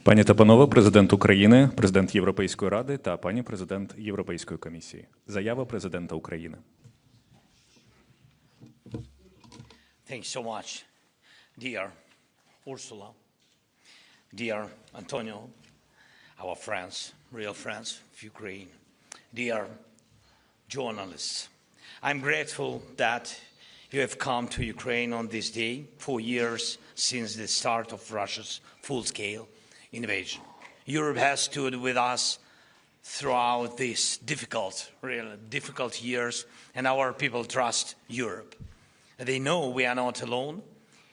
Пані та панове, президент України, президент Європейської ради та пані президент Європейської комісії. Заява президента України. Thank you so much, dear Ursula, dear António, our friends, real friends of Ukraine, dear journalists. I'm grateful that you have come to Ukraine on this day, 4 years since the start of Russia's full-scale invasion. Europe has stood with us throughout these really difficult years, and our people trust Europe. They know we are not alone.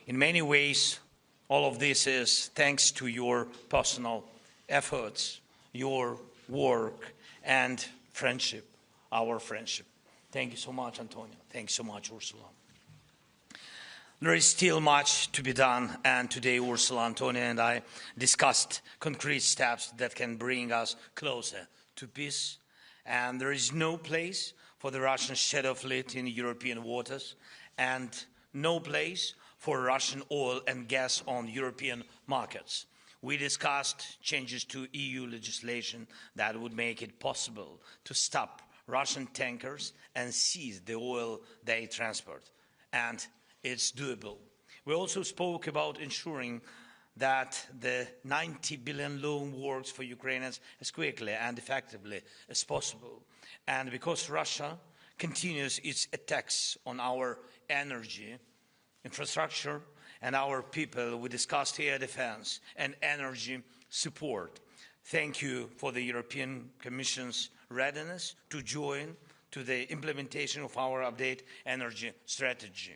In many ways, all of this is thanks to your personal efforts, your work, and friendship, our friendship. Thank you so much, Antonio. Thank you so much, Ursula. There is still much to be done, and today Ursula, Antonio, and I discussed concrete steps that can bring us closer to peace. And there is no place for the Russian shadow fleet in European waters, and no place for Russian oil and gas on European markets. We discussed changes to EU legislation that would make it possible to stop Russian tankers and seize the oil they transport. And it's doable. We also spoke about ensuring that the 90 billion loan works for Ukrainians as quickly and effectively as possible. And because Russia continues its attacks on our energy infrastructure and our people, we discussed air defense and energy support. Thank you for the European Commission's readiness to join to the implementation of our updated energy strategy.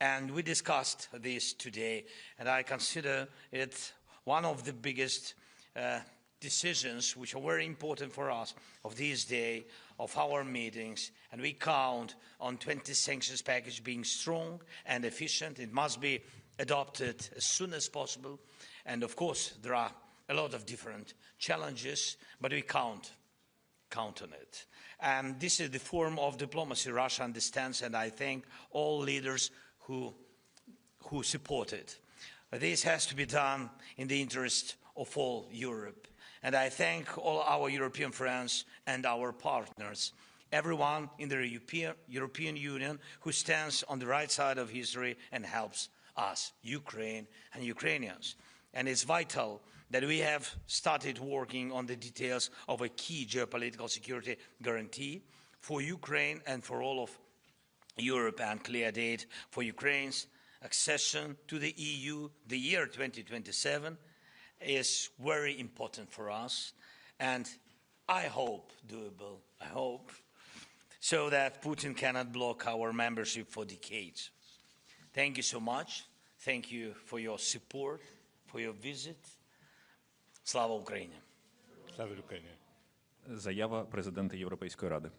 And we discussed this today, and I consider it one of the biggest decisions which are very important for us of this day, of our meetings, and we count on 20 sanctions package being strong and efficient. It must be adopted as soon as possible, and of course there are a lot of different challenges, but we count on it. And this is the form of diplomacy Russia understands, and I thank all leaders who support it. This has to be done in the interest of all Europe. And I thank all our European friends and our partners, everyone in the European Union who stands on the right side of history and helps us, Ukraine and Ukrainians. And it's vital that we have started working on the details of a key geopolitical security guarantee for Ukraine and for all of Europe, and clear date for Ukraine's accession to the EU. The year 2027 is very important for us, and I hope doable, I hope, so that Putin cannot block our membership for decades. Thank you so much. Thank you for your support, for your visit. Slava Ukraini! Slava Ukraini! Заява президента Європейської ради.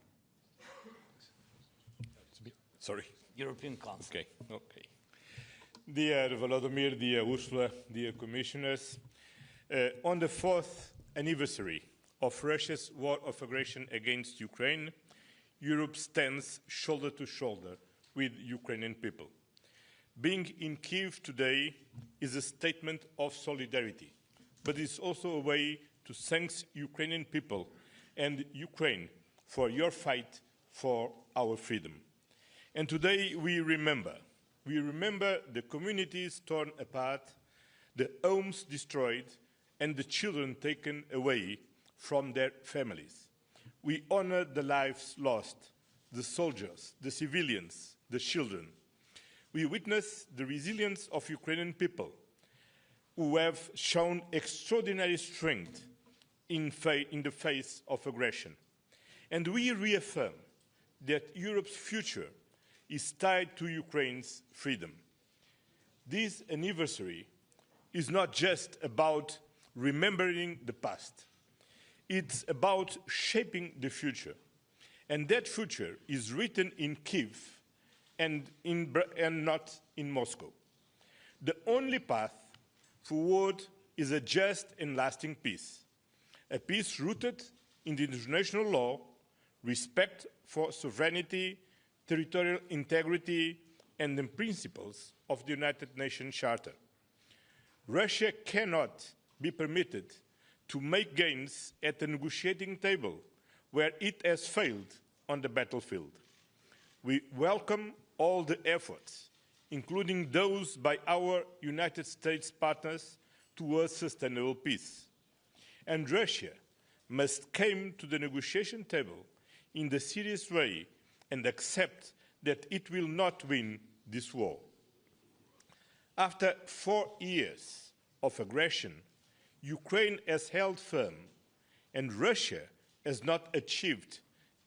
Sorry. European Council. Okay. Dear Volodymyr, dear Ursula, dear commissioners, on the 4th anniversary of Russia's war of aggression against Ukraine, Europe stands shoulder to shoulder with Ukrainian people. Being in Kyiv today is a statement of solidarity, but it's also a way to thank Ukrainian people and Ukraine for your fight for our freedom. And today we remember the communities torn apart, the homes destroyed, and the children taken away from their families. We honor the lives lost, the soldiers, the civilians, the children. We witness the resilience of Ukrainian people who have shown extraordinary strength in the face of aggression. And we reaffirm that Europe's future is tied to Ukraine's freedom. This anniversary is not just about remembering the past. It's about shaping the future. And that future is written in Kyiv and not in Moscow. The only path forward is a just and lasting peace. A peace rooted in the international law, respect for sovereignty, territorial integrity, and the principles of the United Nations Charter. Russia cannot be permitted to make gains at the negotiating table where it has failed on the battlefield. We welcome all the efforts, including those by our United States partners, towards sustainable peace. And Russia must come to the negotiation table in the serious way and accept that it will not win this war. After 4 years of aggression, Ukraine has held firm, and Russia has not achieved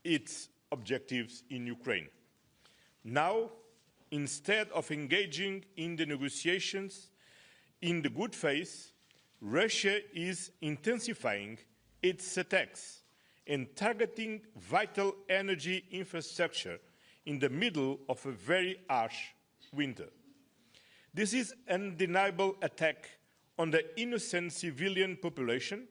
its objectives in Ukraine. Now, instead of engaging in the negotiations in the good faith, Russia is intensifying its attacks and targeting vital energy infrastructure in the middle of a very harsh winter. This is an undeniable attack on the innocent civilian population,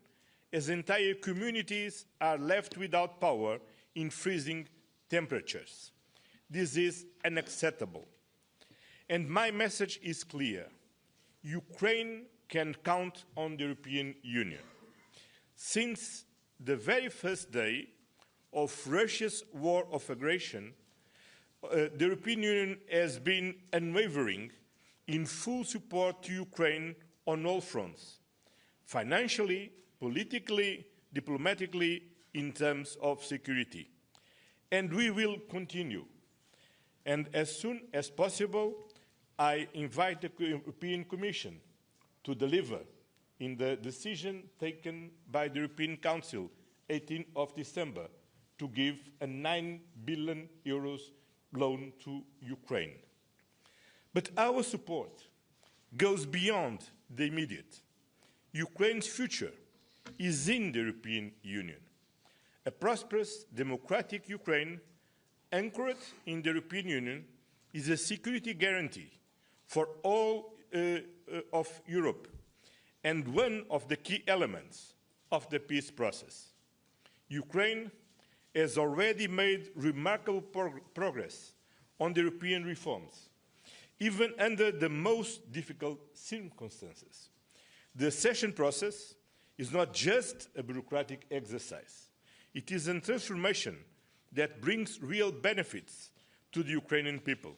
as entire communities are left without power in freezing temperatures. This is unacceptable. And my message is clear. Ukraine can count on the European Union. Since the very first day of Russia's war of aggression, the European Union has been unwavering in full support to Ukraine on all fronts, financially, politically, diplomatically, in terms of security. And we will continue. And as soon as possible, I invite the European Commission to deliver in the decision taken by the European Council, 18th of December, to give a 9 billion euros loan to Ukraine. But our support goes beyond the immediate. Ukraine's future is in the European Union. A prosperous, democratic Ukraine anchored in the European Union is a security guarantee for all of Europe and one of the key elements of the peace process. Ukraine has already made remarkable progress on the European reforms, even under the most difficult circumstances. The accession process is not just a bureaucratic exercise. It is a transformation that brings real benefits to the Ukrainian people.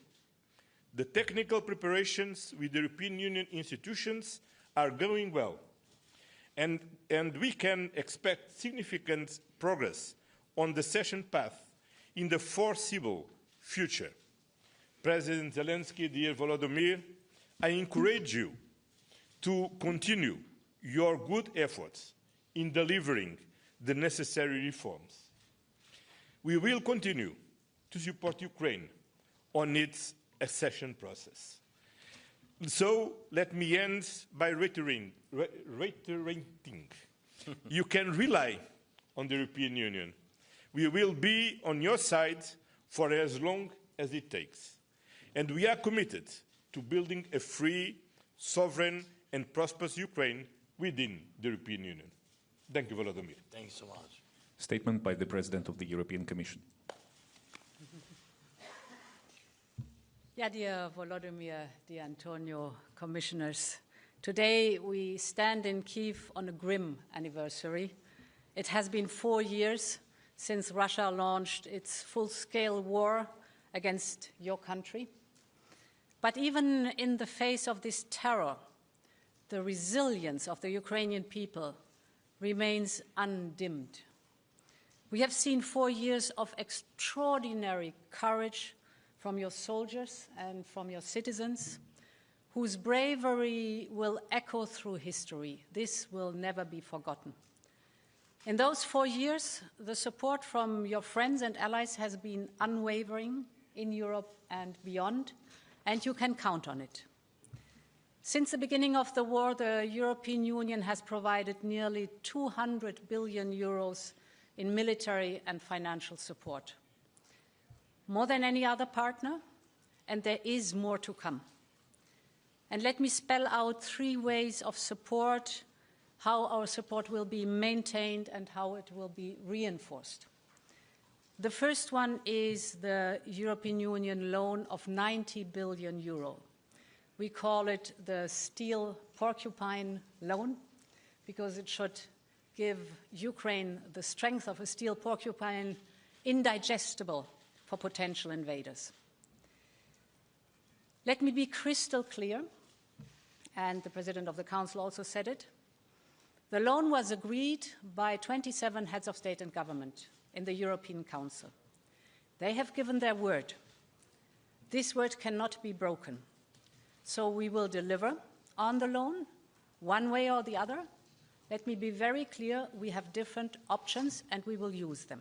The technical preparations with the European Union institutions are going well, and we can expect significant progress on the accession path in the foreseeable future. President Zelenskyy, dear Volodymyr, I encourage you to continue your good efforts in delivering the necessary reforms. We will continue to support Ukraine on its accession process. So let me end by reiterating you can rely on the European Union. We will be on your side for as long as it takes. And we are committed to building a free, sovereign, and prosperous Ukraine within the European Union. Thank you, Volodymyr. Thank you so much. Statement by the President of the European Commission. Yeah, dear Volodymyr, dear Antonio, commissioners, today we stand in Kyiv on a grim anniversary. It has been 4 years since Russia launched its full-scale war against your country. But even in the face of this terror, the resilience of the Ukrainian people remains undimmed. We have seen 4 years of extraordinary courage from your soldiers and from your citizens, whose bravery will echo through history. This will never be forgotten. In those 4 years, the support from your friends and allies has been unwavering in Europe and beyond, and you can count on it. Since the beginning of the war, the European Union has provided nearly 200 billion euros in military and financial support. More than any other partner, and there is more to come. And let me spell out 3 ways of support, how our support will be maintained and how it will be reinforced. The first one is the European Union loan of 90 billion euro. We call it the Steel Porcupine loan. because it should give Ukraine the strength of a steel porcupine, indigestible for potential invaders. Let me be crystal clear, and the President of the Council also said it. The loan was agreed by 27 heads of state and government in the European Council. They have given their word. This word cannot be broken. So we will deliver on the loan, one way or the other. Let me be very clear, we have different options and we will use them.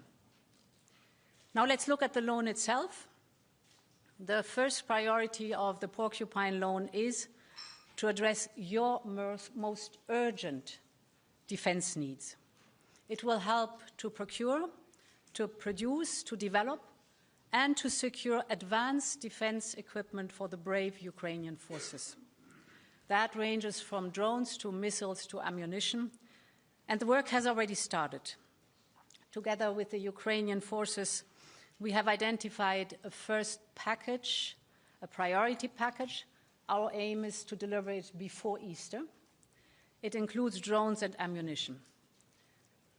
Now let's look at the loan itself. The first priority of the Porcupine loan is to address your most urgent defense needs. It will help to procure, to produce, to develop, and to secure advanced defense equipment for the brave Ukrainian forces. That ranges from drones to missiles to ammunition, and the work has already started. Together with the Ukrainian forces, we have identified a first package, a priority package. Our aim is to deliver it before Easter. It includes drones and ammunition.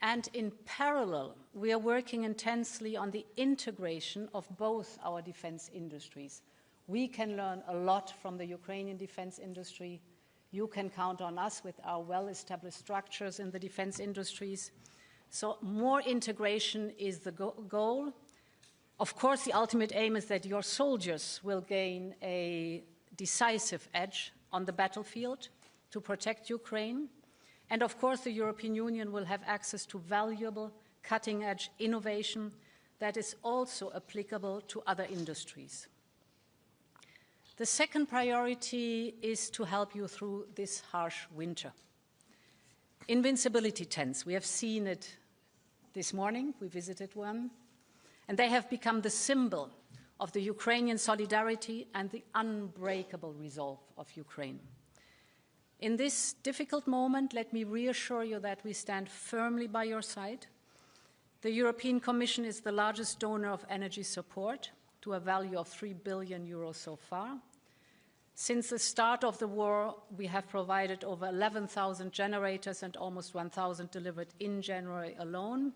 And in parallel, we are working intensely on the integration of both our defense industries. We can learn a lot from the Ukrainian defense industry. You can count on us with our well-established structures in the defense industries. So more integration is the goal. Of course, the ultimate aim is that your soldiers will gain a decisive edge on the battlefield to protect Ukraine. And of course, the European Union will have access to valuable, cutting-edge innovation that is also applicable to other industries. The second priority is to help you through this harsh winter. Invincibility tents, we have seen it this morning, we visited one, and they have become the symbol of the Ukrainian solidarity and the unbreakable resolve of Ukraine. In this difficult moment, let me reassure you that we stand firmly by your side. The European Commission is the largest donor of energy support to a value of 3 billion euros so far. Since the start of the war, we have provided over 11,000 generators and almost 1,000 delivered in January alone.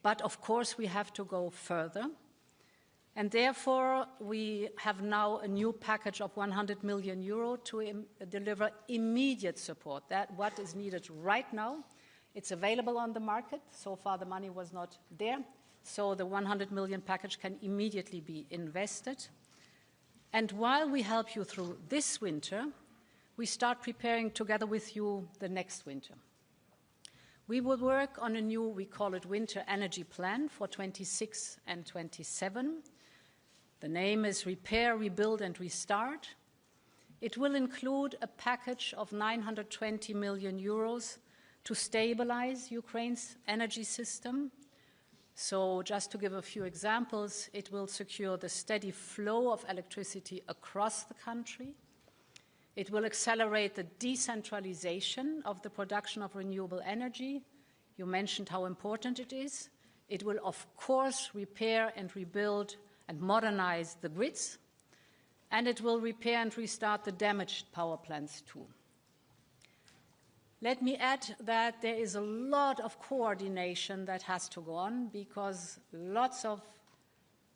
But of course, we have to go further. And therefore, we have now a new package of 100 million euro to deliver immediate support. That what is needed right now. It's available on the market. So far, the money was not there. So the 100 million package can immediately be invested. And while we help you through this winter, we start preparing together with you the next winter. We will work on a new, we call it Winter Energy Plan for 26 and 27. The name is Repair, Rebuild and Restart. It will include a package of 920 million euros to stabilize Ukraine's energy system. So just to give a few examples, it will secure the steady flow of electricity across the country. It will accelerate the decentralization of the production of renewable energy. You mentioned how important it is. It will, of course, repair and rebuild and modernize the grids. And it will repair and restart the damaged power plants too. Let me add that there is a lot of coordination that has to go on because lots of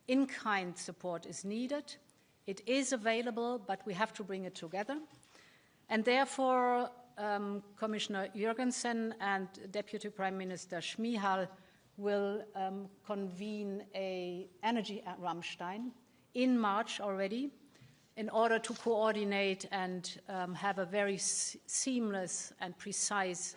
in-kind support is needed. It is available, but we have to bring it together. And therefore, Commissioner Jürgensen and Deputy Prime Minister Šmihal will convene an energy Rammstein in March already in order to coordinate and have a very seamless and precise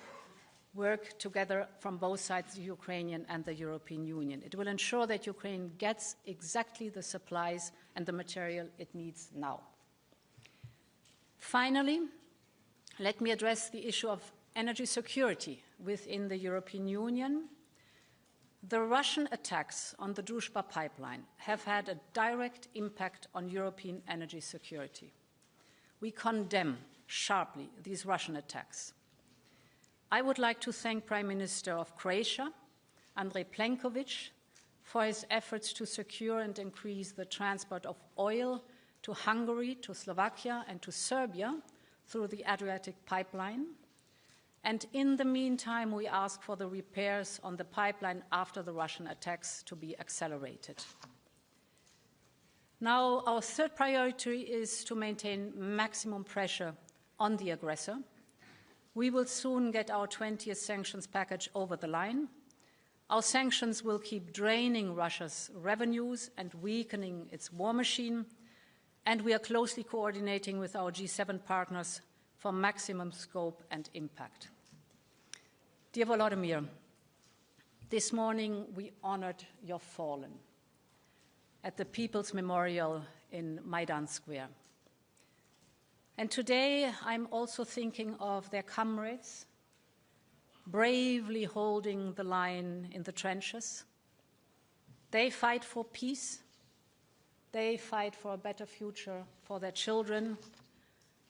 work together from both sides, the Ukrainian and the European Union. It will ensure that Ukraine gets exactly the supplies and the material it needs now. Finally, let me address the issue of energy security within the European Union. The Russian attacks on the Druzhba pipeline have had a direct impact on European energy security. We condemn sharply these Russian attacks. I would like to thank Prime Minister of Croatia, Andrej Plenković, for his efforts to secure and increase the transport of oil to Hungary, to Slovakia, and to Serbia through the Adriatic pipeline. And in the meantime, we ask for the repairs on the pipeline after the Russian attacks to be accelerated. Now, our third priority is to maintain maximum pressure on the aggressor. We will soon get our 20th sanctions package over the line. Our sanctions will keep draining Russia's revenues and weakening its war machine, and we are closely coordinating with our G7 partners for maximum scope and impact. Dear Volodymyr, this morning we honored your fallen at the People's Memorial in Maidan Square. And today I'm also thinking of their comrades bravely holding the line in the trenches. They fight for peace. They fight for a better future for their children.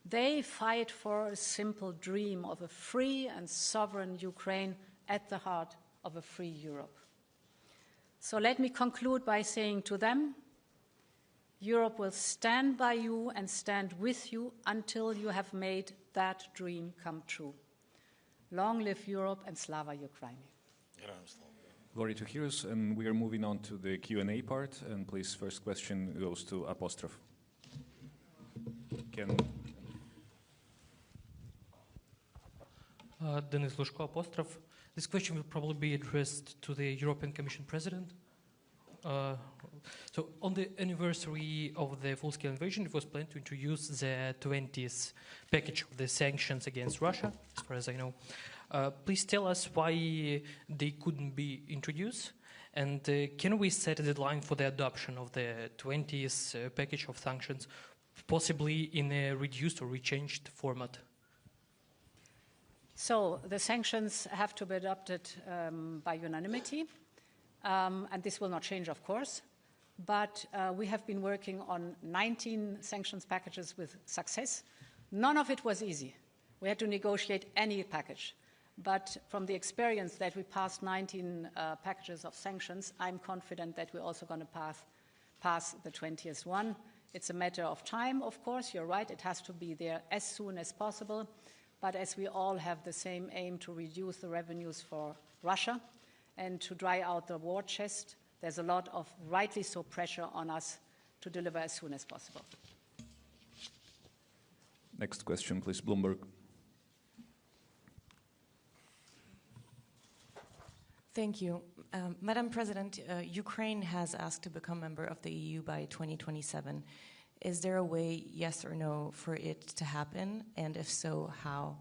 They fight for a simple dream of a free and sovereign Ukraine at the heart of a free Europe. So let me conclude by saying to them, Europe will stand by you and stand with you until you have made that dream come true. Long live Europe and Slava Ukraini. Glory to heroes, and we are moving on to the Q&A part. And please, first question goes to Apostrophe. Denis Lushko, Apostrophe. This question will probably be addressed to the European Commission President. So on the anniversary of the full-scale invasion, it was planned to introduce the 20th package of the sanctions against Russia, as far as I know. Please tell us why they couldn't be introduced, and can we set a deadline for the adoption of the 20th package of sanctions, possibly in a reduced or rechanged format? So the sanctions have to be adopted by unanimity. And this will not change, of course, but we have been working on 19 sanctions packages with success. None of it was easy. We had to negotiate any package. But from the experience that we passed 19 packages of sanctions, I'm confident that we're also going to pass the 20th one. It's a matter of time, of course. You're right, it has to be there as soon as possible. But as we all have the same aim to reduce the revenues for Russia, and to dry out the war chest, there's a lot of, rightly so, pressure on us to deliver as soon as possible. Next question, please, Bloomberg. Thank you. Madam President, Ukraine has asked to become a member of the EU by 2027. Is there a way, yes or no, for it to happen? And if so, how?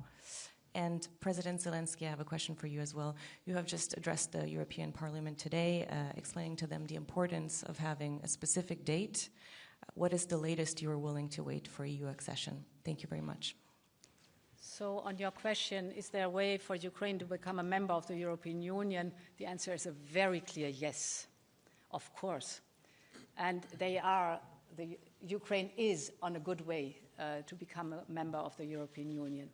And President Zelenskyy, I have a question for you as well. You have just addressed the European Parliament today, explaining to them the importance of having a specific date. What is the latest you are willing to wait for EU accession? Thank you very much. So on your question, is there a way for Ukraine to become a member of the European Union? The answer is a very clear yes, of course. And Ukraine is on a good way to become a member of the European Union.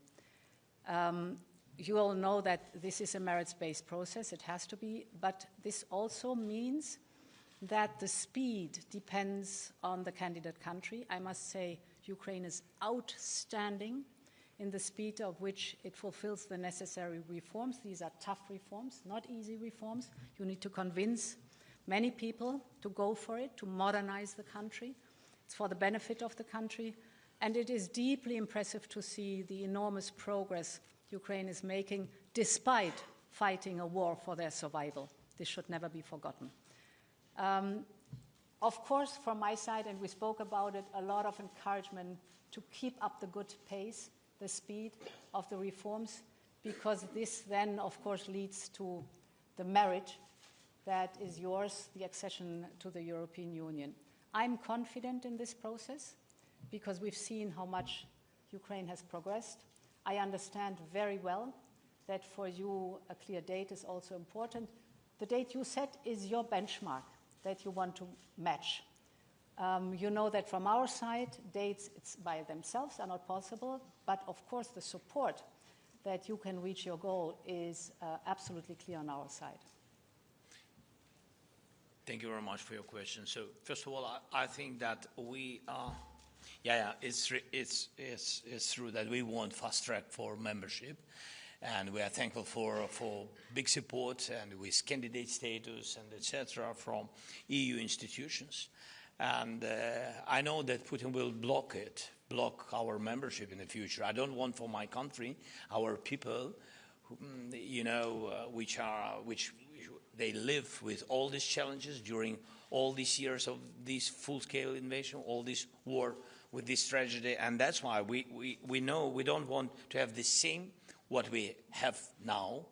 You all know that this is a merits-based process, it has to be, but this also means that the speed depends on the candidate country. I must say Ukraine is outstanding in the speed of which it fulfills the necessary reforms. These are tough reforms, not easy reforms. You need to convince many people to go for it, to modernize the country. It's for the benefit of the country. And it is deeply impressive to see the enormous progress Ukraine is making despite fighting a war for their survival. This should never be forgotten. Of course, from my side, and we spoke about it, a lot of encouragement to keep up the good pace, the speed of the reforms, because this then, of course, leads to the merit that is yours, the accession to the European Union. I'm confident in this process, because we've seen how much Ukraine has progressed. I understand very well that for you a clear date is also important. The date you set is your benchmark that you want to match. You know that from our side, dates by themselves are not possible, but of course the support that you can reach your goal is absolutely clear on our side. Thank you very much for your question. So first of all, I think that we it's true that we want fast track for membership, And we are thankful for big support and with candidate status and etc. from EU institutions. And I know that Putin will block our membership in the future. I don't want for my country, our people, which they live with all these challenges during all these years of this full-scale invasion, all this war with this tragedy. And that's why we know we don't want to have the same what we have now.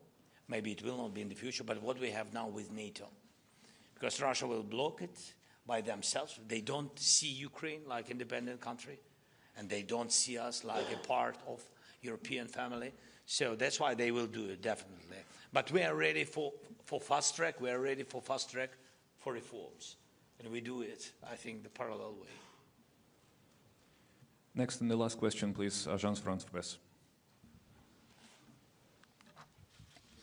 Maybe it will not be in the future, but what we have now with NATO. Because Russia will block it by themselves. They don't see Ukraine like independent country, and they don't see us like a part of European family. So that's why they will do it, definitely. But we are ready for fast track. We are ready for fast track for reforms. And we do it, I think, the parallel way. Next and the last question, please, Agence France-Presse.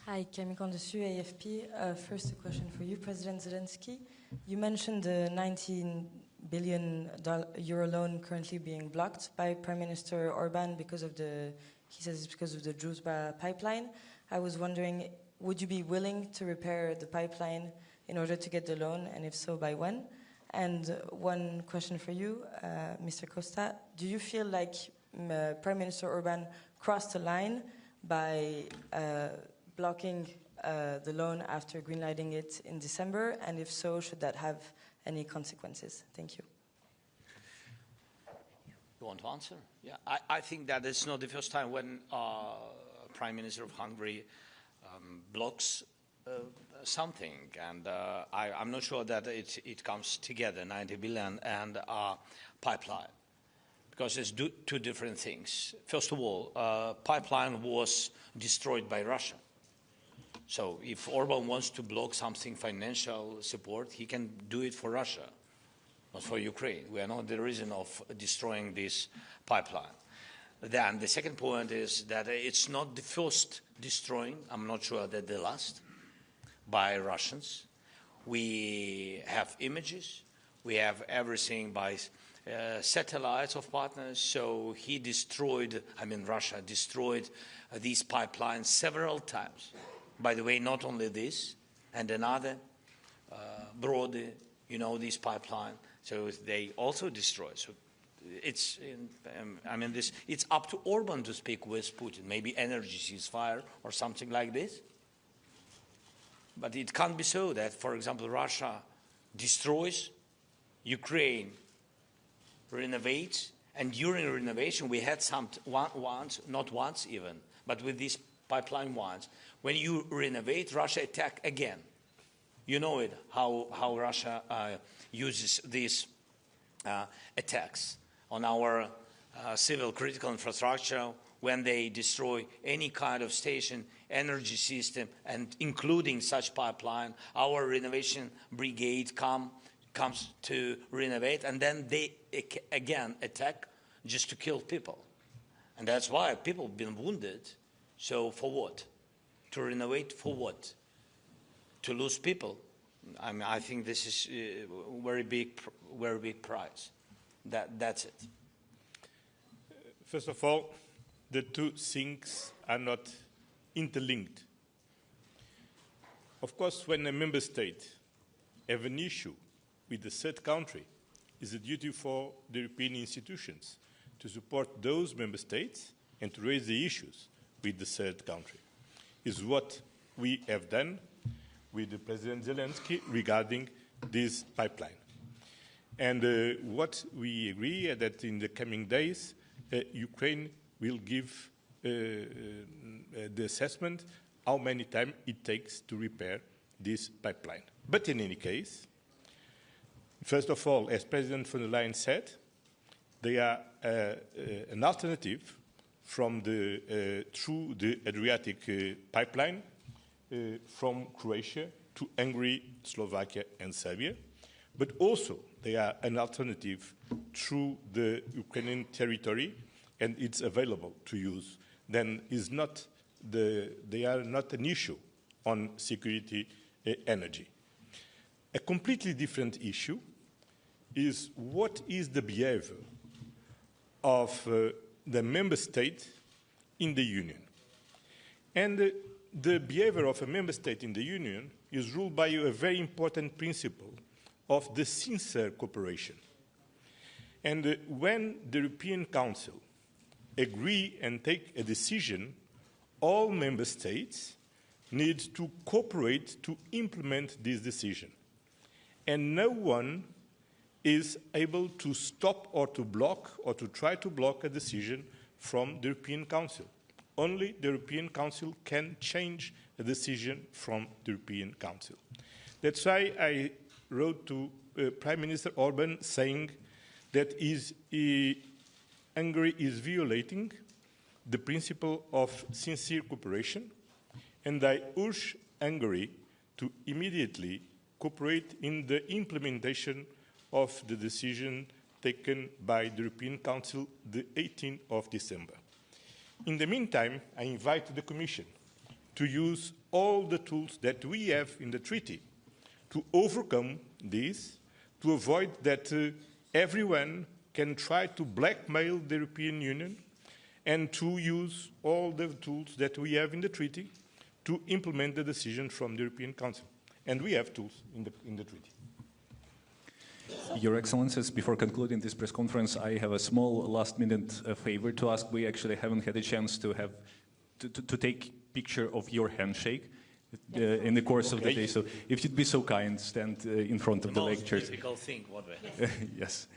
Hi, Camille Condessu, AFP. First, a question for you, President Zelensky. You mentioned the 19 billion euro loan currently being blocked by Prime Minister Orban because of he says it's because of the Druzhba pipeline. I was wondering, would you be willing to repair the pipeline in order to get the loan, and if so, by when? And one question for you, Mr. Costa. Do you feel like Prime Minister Orban crossed the line by blocking the loan after greenlighting it in December? And if so, should that have any consequences? Thank you. You want to answer? Yeah, I think that it's not the first time when Prime Minister of Hungary blocks something, and I'm not sure that it comes together, 90 billion and pipeline, because it's two different things. First of all, pipeline was destroyed by Russia. So if Orban wants to block something, financial support, he can do it for Russia, not for Ukraine. We are not the reason of destroying this pipeline. Then the second point is that it's not the first destroying, I'm not sure that the last, by Russians. We have images, we have everything by satellites of partners, so he destroyed, Russia destroyed these pipelines several times. By the way, not only this, and another, Brody, this pipeline, so they also destroyed. So it's, it's up to Orban to speak with Putin, maybe energy ceasefire or something like this. But it can't be so that, for example, Russia destroys, Ukraine renovates, and during renovation we had once, not once even, but with this pipeline once. When you renovate, Russia attack again. You know it, how Russia uses these attacks on our civil critical infrastructure when they destroy any kind of station, energy system, and including such pipeline. Our renovation brigade comes to renovate, and then they again attack just to kill people. And that's why people have been wounded. So for what? To renovate for what? To lose people? I think this is a very big price. That's it. First of all, the two things are not interlinked. Of course, when a member state has an issue with the third country, it's a duty for the European institutions to support those member states and to raise the issues with the third country. Is what we have done with the President Zelensky regarding this pipeline. And what we agree that in the coming days, Ukraine will give the assessment how many time it takes to repair this pipeline. But in any case, first of all, as President von der Leyen said, they are an alternative from through the Adriatic pipeline from Croatia to Hungary, Slovakia, and Serbia. But also, they are an alternative through the Ukrainian territory, and it's available to use. Then they are not an issue on security energy. A completely different issue is what is the behavior of the member state in the Union. And the behavior of a member state in the Union is ruled by a very important principle of the sincere cooperation. And when the European Council agree and take a decision, all member states need to cooperate to implement this decision. And no one is able to stop or to block or to try to block a decision from the European Council. Only the European Council can change a decision from the European Council. That's why I wrote to Prime Minister Orban saying that Hungary is violating the principle of sincere cooperation, and I urge Hungary to immediately cooperate in the implementation of the decision taken by the European Council the 18th of December. In the meantime, I invite the Commission to use all the tools that we have in the treaty to overcome this, to avoid that everyone can try to blackmail the European Union, and to use all the tools that we have in the treaty to implement the decision from the European Council. And we have tools in the treaty. Your Excellencies, before concluding this press conference, I have a small last-minute favor to ask. We actually haven't had a chance to have to take picture of your handshake in the course of the day. So if you'd be so kind, stand in front of the lectures. Most difficult thing, what we have. Yes.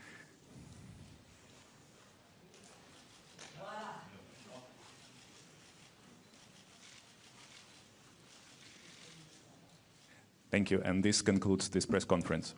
Thank you, and this concludes this press conference.